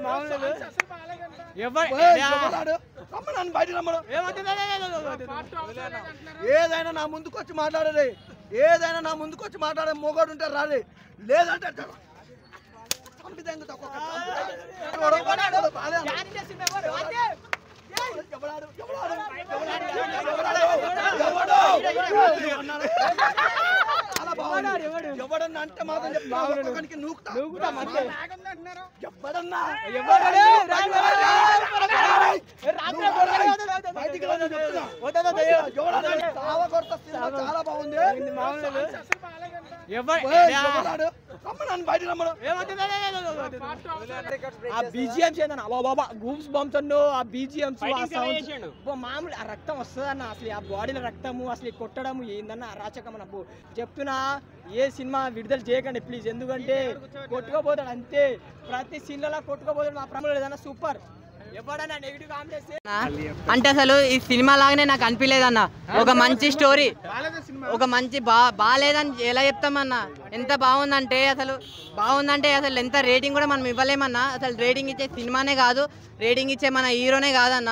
బాగుంది. ఏదైనా నా ముందుకు వచ్చి మాట్లాడేది, ఏదైనా నా ముందుకు వచ్చి మాట్లాడే మొగోడు ఉంటే రాలే, లేదంటే ఎవడన్నా అంటే మాత్రం ఎవడన్నా చాలా బాగుంది. ఆ బీజిఎంస్ ఏందన్న బాబా గూప్స్ బంప్స్ అన్నో ఆ బీజిఎంస్ మామూలు ఆ రక్తం వస్తుందన్న. అసలు ఆ బాడీలో రక్తము అసలు కొట్టడము ఏందన్న అరాచకం అన్న. చెప్తున్నా ఏ సినిమా విడుదల చేయకండి ప్లీజ్, ఎందుకంటే కొట్టుకోపోతాడు అంతే. ప్రతి సీన్లలో కొట్టుకోపోతాడు. మా ప్రముఖులు ఏదన్నా సూపర్ ఎవడన్నా నెగిటివ్ కామెంట్స్ అంటే అసలు ఈ సినిమా లాగానే నాకు అనిపించలేదన్న. ఒక మంచి స్టోరీ, ఒక మంచి బాగాలేదని ఎలా చెప్తామన్నా. ఎంత బాగుందంటే అసలు ఎంత రేటింగ్ కూడా మనం ఇవ్వలేమన్నా. అసలు రేటింగ్ ఇచ్చే సినిమానే కాదు, రేటింగ్ ఇచ్చే మన హీరోనే కాదన్న.